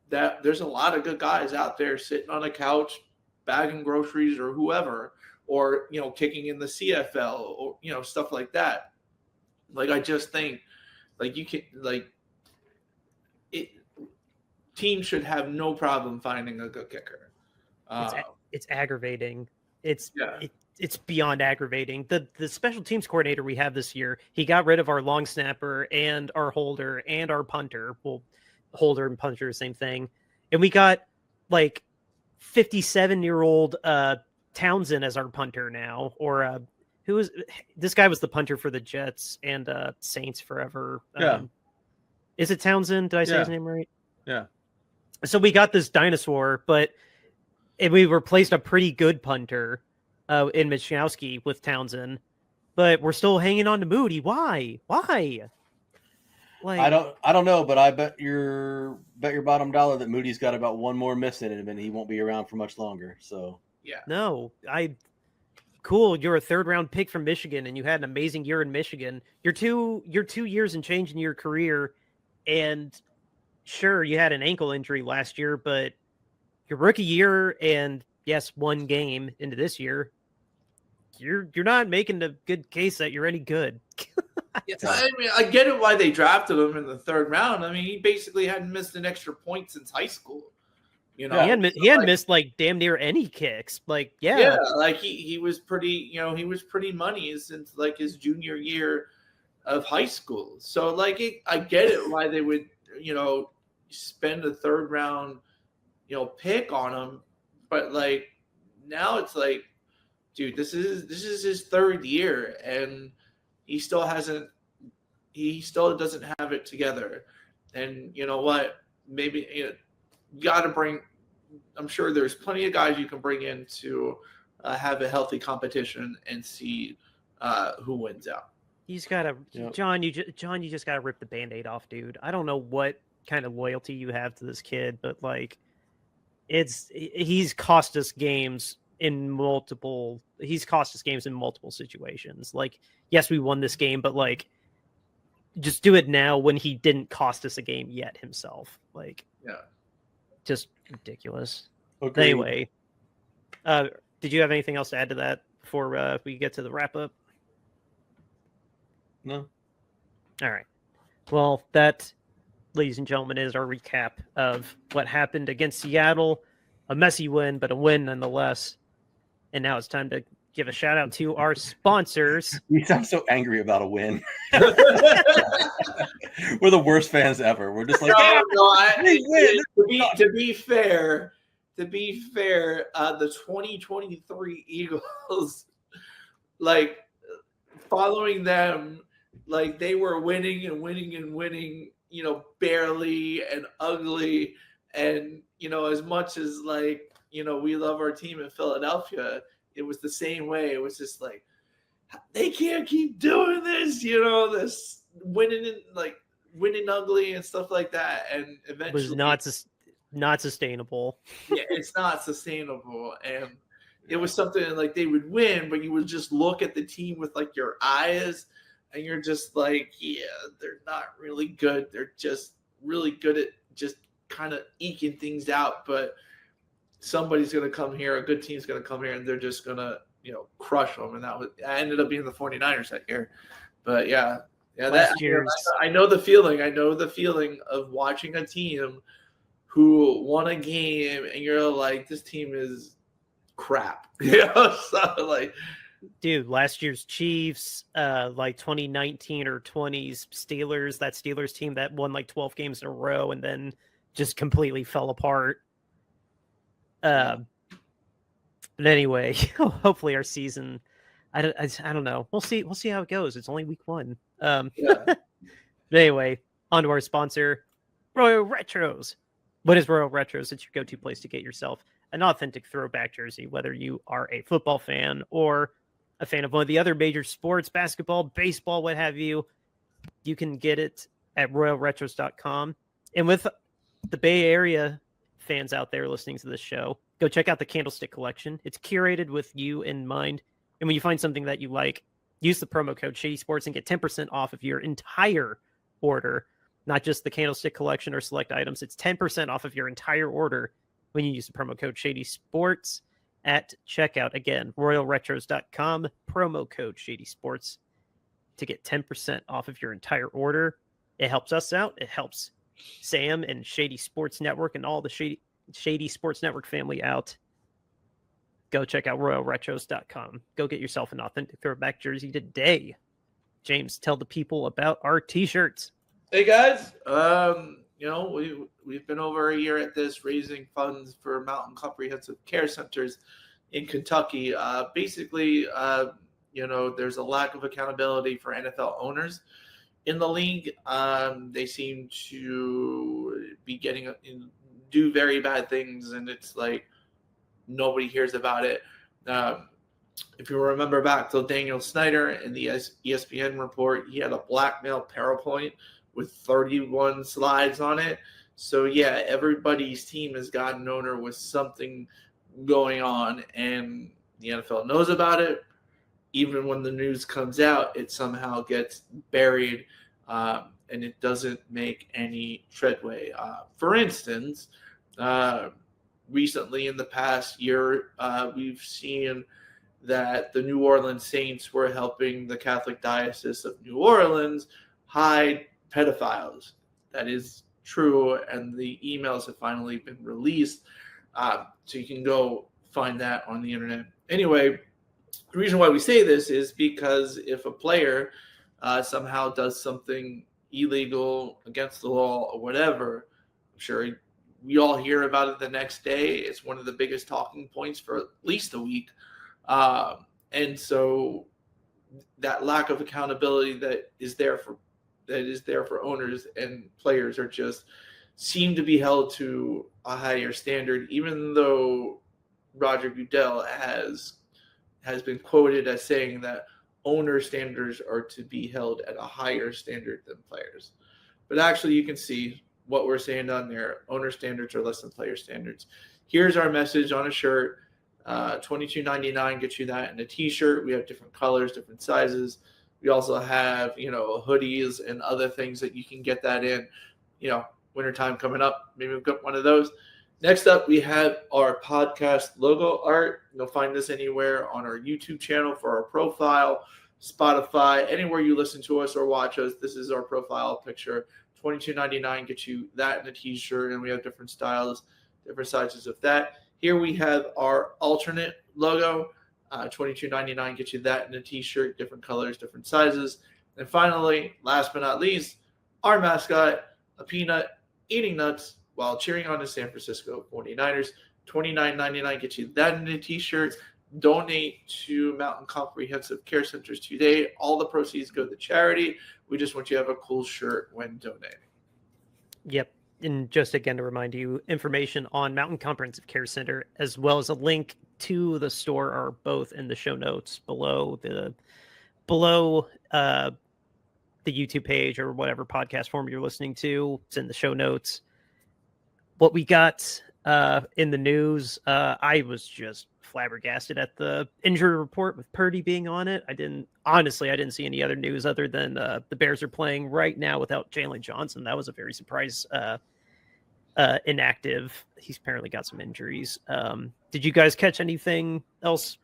that there's a lot of good guys out there sitting on a couch bagging groceries or whoever, or kicking in the CFL or stuff like that. Like I just think like you can like it. Teams should have no problem finding a good kicker. It's aggravating. It's beyond aggravating. The special teams coordinator we have this year, he got rid of our long snapper and our holder and our punter. Well, holder and punter, same thing. And we got like 57-year-old Townsend as our punter now. Or this guy was the punter for the Jets and Saints forever. Yeah. Is it Townsend? Did I say his name right? Yeah. So we got this dinosaur, and we replaced a pretty good punter in Michkowski with Townsend, but we're still hanging on to Moody. Why? Like I don't know, but I bet your bottom dollar that Moody's got about one more miss in him, and he won't be around for much longer. So yeah, no, cool. You're a 3rd round pick from Michigan, and you had an amazing year in Michigan. You're 2 years and change in your career, and sure, you had an ankle injury last year, but your rookie year and yes, 1 game into this year, you're not making a good case that you're any good. Yeah, I mean, I get it why they drafted him in the 3rd round. I mean, he basically hadn't missed an extra point since high school. He hadn't missed like damn near any kicks. Like, yeah, like he was pretty, he was pretty money since like his junior year of high school. So like, I get it why they would, spend a 3rd round, pick on him, but like now it's like, dude, this is his 3rd year and he still doesn't have it together. And you know what? Maybe you got to bring. I'm sure there's plenty of guys you can bring in to have a healthy competition and see who wins out. He's got to, John. You just got to rip the Band-Aid off, dude. I don't know what kind of loyalty you have to this kid, but like, he's cost us games in multiple situations. Like, yes, we won this game, but like, just do it now when he didn't cost us a game yet himself. Like, just ridiculous. Okay. Anyway, did you have anything else to add to that before we get to the wrap up? No. All right. Well, that, ladies and gentlemen, is our recap of what happened against Seattle. A messy win, but a win nonetheless. And now it's time to give a shout out to our sponsors. You sound so angry about a win. We're the worst fans ever. We're just like, to be fair, the 2023 Eagles, like following them, like they were winning and winning and winning, barely and ugly. And, as much as like, we love our team in Philadelphia, it was the same way. It was just like, they can't keep doing this, this winning ugly and stuff like that. And eventually it was not sustainable. Yeah, it's not sustainable. And it was something like they would win, but you would just look at the team with like your eyes and you're just like, yeah, they're not really good. They're just really good at just kind of eking things out. But somebody's going to come here, a good team's going to come here, and they're just going to, crush them. And I ended up being the 49ers that year. But yeah, I know the feeling. I know the feeling of watching a team who won a game and you're like, this team is crap. So like, dude, last year's Chiefs, like 2019 or 20s Steelers, that Steelers team that won like 12 games in a row and then just completely fell apart. But anyway, hopefully our season. I don't know. We'll see. We'll see how it goes. It's only week 1. Yeah. But anyway, on to our sponsor, Royal Retros. What is Royal Retros? It's your go-to place to get yourself an authentic throwback jersey, whether you are a football fan or a fan of one of the other major sports, basketball, baseball, what have you. You can get it at royalretros.com. And with the Bay Area fans out there listening to this show, go check out the Candlestick collection. It's curated with you in mind. And when you find something that you like, use the promo code Shady Sports and get 10% off of your entire order, not just the Candlestick collection or select items. It's 10% off of your entire order when you use the promo code Shady Sports at checkout. Again, royalretros.com, promo code Shady Sports to get 10% off of your entire order. It helps us out. It helps Sam and Shady Sports Network and all the Shady Sports Network family out. Go check out royalretros.com. Go get yourself an authentic throwback jersey today. James, tell the people about our t-shirts. Hey guys, we've been over a year at this, raising funds for Mountain Comprehensive Care Centers in Kentucky. Basically, there's a lack of accountability for NFL owners in the league. They seem to be do very bad things, and it's like nobody hears about it. If you remember back to Daniel Snyder in the ESPN report, he had a blackmail PowerPoint with 31 slides on it. So yeah, everybody's team has got an owner with something going on, and the NFL knows about it. Even when the news comes out, it somehow gets buried, and it doesn't make any treadway. For instance, recently in the past year, we've seen that the New Orleans Saints were helping the Catholic Diocese of New Orleans hide pedophiles. That is true, and the emails have finally been released, so you can go find that on the internet. Anyway, the reason why we say this is because if a player somehow does something illegal, against the law, or whatever, I'm sure we all hear about it the next day. It's one of the biggest talking points for at least a week. And so that lack of accountability that is there for owners and players are just seem to be held to a higher standard, even though Roger Goodell has been quoted as saying that owner standards are to be held at a higher standard than players. But actually, you can see what we're saying on there. Owner standards are less than player standards. Here's our message on a shirt. $22.99 gets you that in a t-shirt. We have different colors, different sizes. We also have, hoodies and other things that you can get that in. Wintertime coming up. Maybe we've got one of those. Next up, we have our podcast logo art. You'll find this anywhere on our YouTube channel for our profile, Spotify, anywhere you listen to us or watch us. This is our profile picture. $22.99 gets you that in a t-shirt, and we have different styles, different sizes of that. Here we have our alternate logo. $22.99 gets you that in a t-shirt, different colors, different sizes. And finally, last but not least, our mascot, a peanut, eating nuts while cheering on the San Francisco 49ers. $29.99 gets you that in a t-shirt. Donate to Mountain Comprehensive Care Centers today. All the proceeds go to charity. We just want you to have a cool shirt when donating. Yep. And just again to remind you, information on Mountain Comprehensive Care Center as well as a link to the store are both in the show notes below the YouTube page or whatever podcast form you're listening to. It's in the show notes. What we got in the news, I was just flabbergasted at the injury report with Purdy being on it. I didn't see any other news other than the Bears are playing right now without Jalen Johnson. That was a very surprise inactive. He's apparently got some injuries. Did you guys catch anything else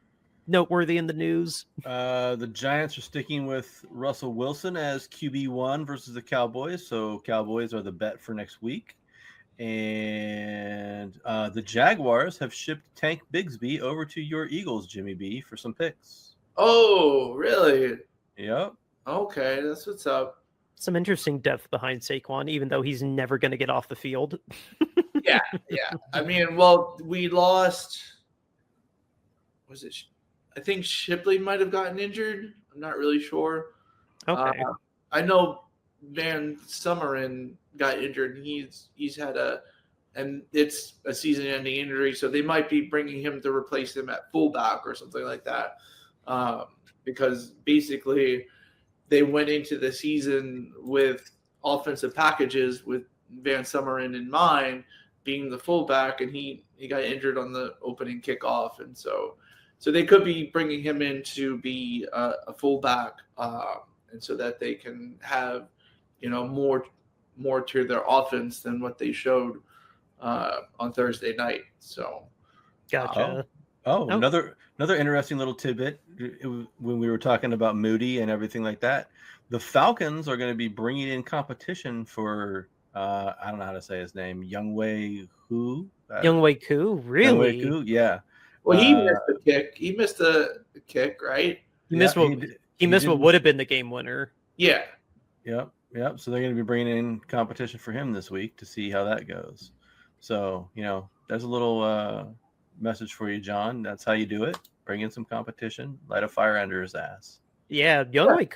noteworthy in the news? The Giants are sticking with Russell Wilson as QB1 versus the Cowboys. So Cowboys are the bet for next week. And the Jaguars have shipped Tank Bigsby over to your Eagles, Jimmy B, for some picks. Oh, really? Yep. Okay, that's what's up. Some interesting depth behind Saquon, even though he's never going to get off the field. Yeah. I mean, well, we lost. Was it? I think Shipley might have gotten injured. I'm not really sure. Okay. I know Van Summeren got injured, and he's had and it's a season-ending injury, so they might be bringing him to replace him at fullback or something like that. Because basically they went into the season with offensive packages with Van Summeren in mind, being the fullback, and he got injured on the opening kickoff, and so they could be bringing him in to be a fullback, and so that they can have more to their offense than what they showed on Thursday night. So, Gotcha. Another interesting little tidbit. When we were talking about Moody and everything like that, the Falcons are going to be bringing in competition for I don't know how to say his name, Younghoe Koo. Younghoe Koo, really? Younghoe Koo, yeah. Well, he missed the kick. He missed the kick, right? He missed what would have been the game winner. Yeah. Yep. So they're going to be bringing in competition for him this week to see how that goes. So, there's a little message for you, John. That's how you do it. Bring in some competition. Light a fire under his ass. Yeah, Younghoe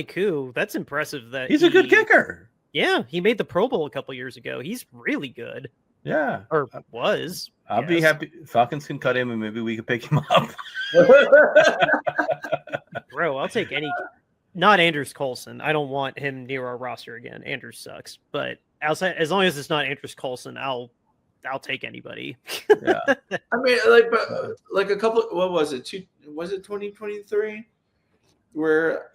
Koo. That's impressive. He's a good kicker. Yeah, he made the Pro Bowl a couple years ago. He's really good. Yeah, or was. I'll be happy. Falcons can cut him, and maybe we can pick him up. Bro, I'll take any. Not Anders Coulson. I don't want him near our roster again. Anders sucks. But outside, as long as it's not Anders Coulson, I'll take anybody. Yeah. I mean, like a couple. What was it? Was it 2023? Where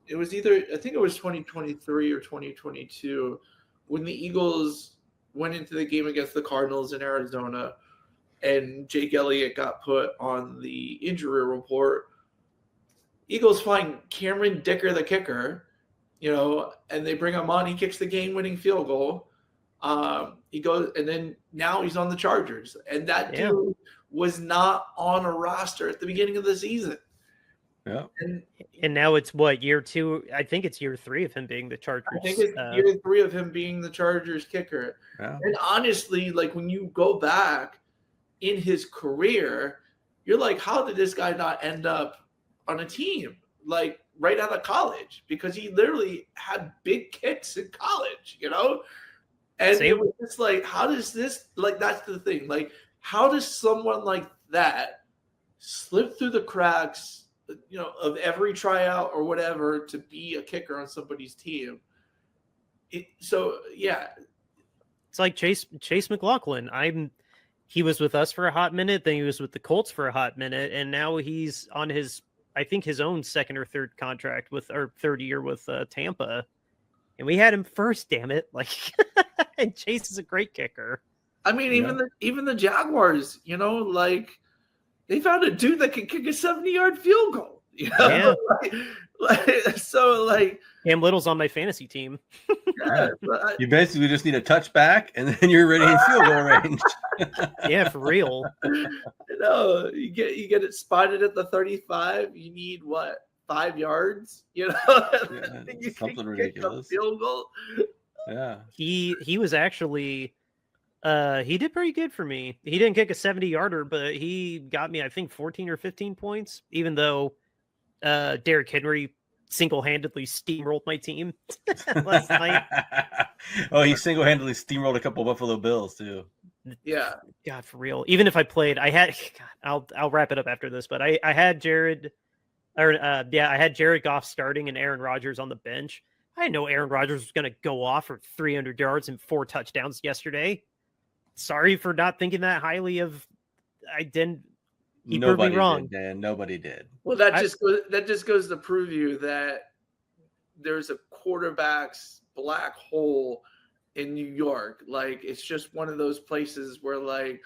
it was either, I think it was 2023 or 2022, when the Eagles went into the game against the Cardinals in Arizona, and Jake Elliott got put on the injury report. Eagles find Cameron Dicker, the kicker, and they bring him on. He kicks the game-winning field goal. He goes, and then now he's on the Chargers. And that dude was not on a roster at the beginning of the season. Yeah. And now it's what, year 2? I think it's year 3 of him being the Chargers. I think it's year 3 of him being the Chargers kicker. Yeah. And honestly, like when you go back in his career, you're like, how did this guy not end up on a team like right out of college? Because he literally had big kicks in college, And it was just like, how does this, like, that's the thing. Like, how does someone like that slip through the cracks, of every tryout or whatever to be a kicker on somebody's team? It's like Chase McLaughlin. He was with us for a hot minute, then he was with the Colts for a hot minute, and now he's on his own second or third contract third year with Tampa. And we had him first, damn it. Like, and Chase is a great kicker. I mean, even the Jaguars, like, they found a dude that can kick a 70-yard field goal. Yeah. So Cam Little's on my fantasy team. Yeah, you basically just need a touchback, and then you're ready in field goal range. Yeah, for real. You get it spotted at the 35. You need what, 5 yards? Something ridiculous. Field goal. Yeah. He was actually. He did pretty good for me. He didn't kick a 70-yarder, but he got me, I think, 14 or 15 points, even though Derrick Henry single-handedly steamrolled my team last night. Oh, he single-handedly steamrolled a couple of Buffalo Bills, too. Yeah. God, for real. Even if I played, I'll wrap it up after this, but I had Jared Goff starting and Aaron Rodgers on the bench. I didn't know Aaron Rodgers was going to go off for 300 yards and 4 touchdowns yesterday. Sorry for not thinking that highly of. I didn't. He proved me wrong. Did, Dan. Nobody did. Well, that just goes to prove you that there's a quarterback's black hole in New York. Like, it's just one of those places where, like,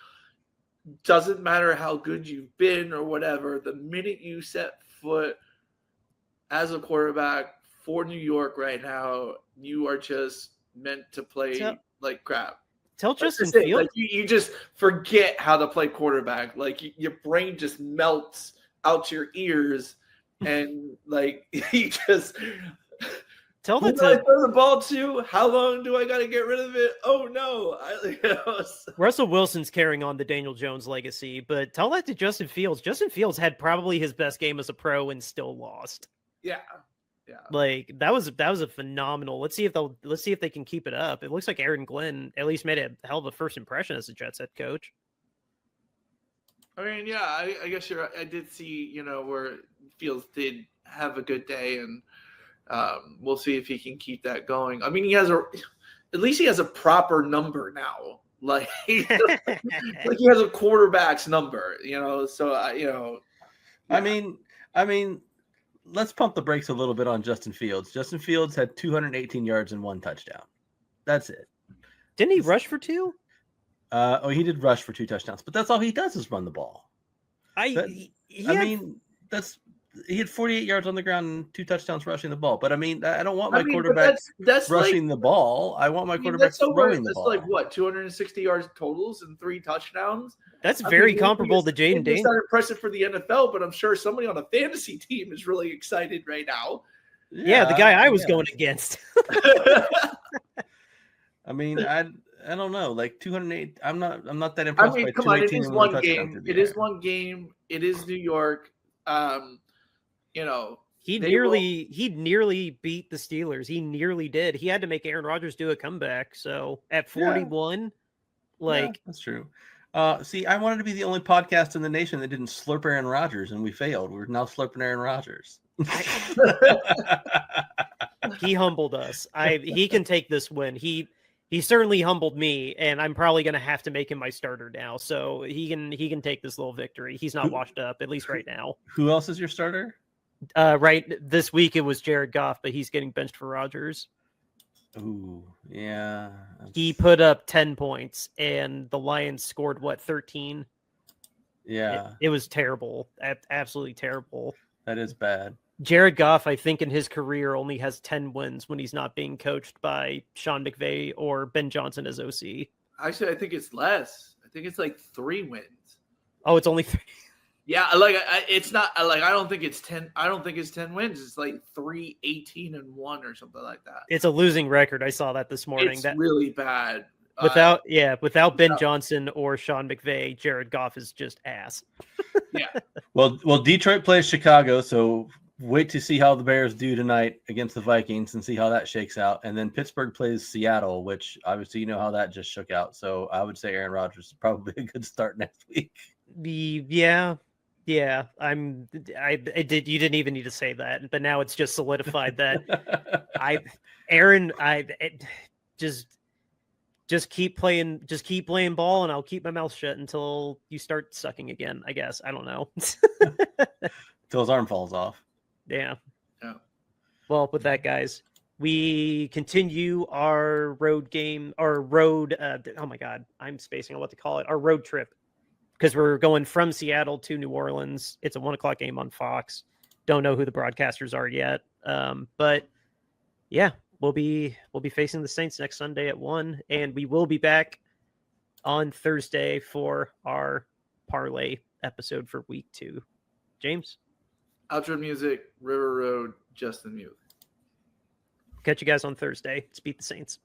doesn't matter how good you've been or whatever, the minute you set foot as a quarterback for New York right now, you are just meant to play like crap. Tell Justin Fields. Like, you just forget how to play quarterback. Like, your brain just melts out to your ears, and like you just Tell Who that do I to throw the ball to? How long do I got to get rid of it? Oh no! Russell Wilson's carrying on the Daniel Jones legacy, but tell that to Justin Fields. Justin Fields had probably his best game as a pro and still lost. Yeah. Like that was a phenomenal. Let's see if they can keep it up. It looks like Aaron Glenn at least made a hell of a first impression as a Jets head coach. I mean, yeah, I guess I did see, where Fields did have a good day, and we'll see if he can keep that going. I mean, at least he has a proper number now. Like, like he has a quarterback's number, So Yeah. I mean, let's pump the brakes a little bit on Justin Fields. Justin Fields had 218 yards and 1 touchdown. That's it. Didn't he rush for 2? He did rush for 2 touchdowns, but that's all he does is run the ball. He had 48 yards on the ground and 2 touchdowns rushing the ball. But I mean, I don't want my quarterback that's rushing the ball. I want my quarterback throwing the ball. That's like what, 260 yards totals and 3 touchdowns. That's very comparable to Jaden Daniels. It's not impressive for the NFL, but I'm sure somebody on a fantasy team is really excited right now. Yeah, the guy I was going against. I mean, I don't know, like 208. I'm not that impressed. I mean, by come on, it is one game. It is one game. It is New York. He nearly beat the Steelers. He nearly did. He had to make Aaron Rodgers do a comeback. So at 41, that's true. See, I wanted to be the only podcast in the nation that didn't slurp Aaron Rodgers, and we failed. We're now slurping Aaron Rodgers. He humbled us. He can take this win. He certainly humbled me, and I'm probably going to have to make him my starter now. So he can take this little victory. He's not washed up, at least right now. Who else is your starter? Right this week it was Jared Goff, but he's getting benched for Rodgers. Ooh, yeah. He put up 10 points, and the Lions scored 13. Yeah, it was terrible, absolutely terrible. That is bad. Jared Goff, I think, in his career only has 10 wins when he's not being coached by Sean McVay or Ben Johnson as OC. Actually, I think it's less. I think it's like 3 wins. Oh, it's only 3. Yeah, it's not like I don't think it's 10. I don't think it's 10 wins. It's like 3, 18, and 1 or something like that. It's a losing record. I saw that this morning. It's really bad. Without Ben Johnson or Sean McVay, Jared Goff is just ass. Yeah. Well, Detroit plays Chicago, so wait to see how the Bears do tonight against the Vikings and see how that shakes out. And then Pittsburgh plays Seattle, which obviously you know how that just shook out. So I would say Aaron Rodgers is probably a good start next week. Yeah. You didn't even need to say that, but now it's just solidified that just keep playing ball, and I'll keep my mouth shut until you start sucking again, I guess. I don't know. Till his arm falls off. Yeah. Well, with that, guys, we continue our road game, our road. Oh my God, I'm spacing on what to call it. Our road trip, because we're going from Seattle to New Orleans. It's a 1:00 game on Fox. Don't know who the broadcasters are yet. But yeah, we'll be facing the Saints next Sunday at 1, and we will be back on Thursday for our parlay episode for week 2. James? Outro music, River Road, Justin Muth. Catch you guys on Thursday. Let's beat the Saints.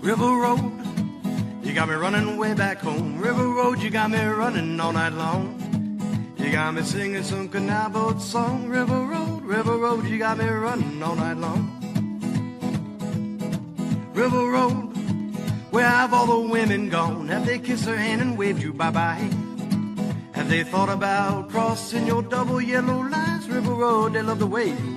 River Road, you You got me running way back home. River Road, you got me running all night long. You got me singing some canal boat song. River Road, you got me running all night long. River Road, where have all the women gone? Have they kissed her hand and waved you bye-bye? Have they thought about crossing your double yellow lines? River Road, they love the way you wind.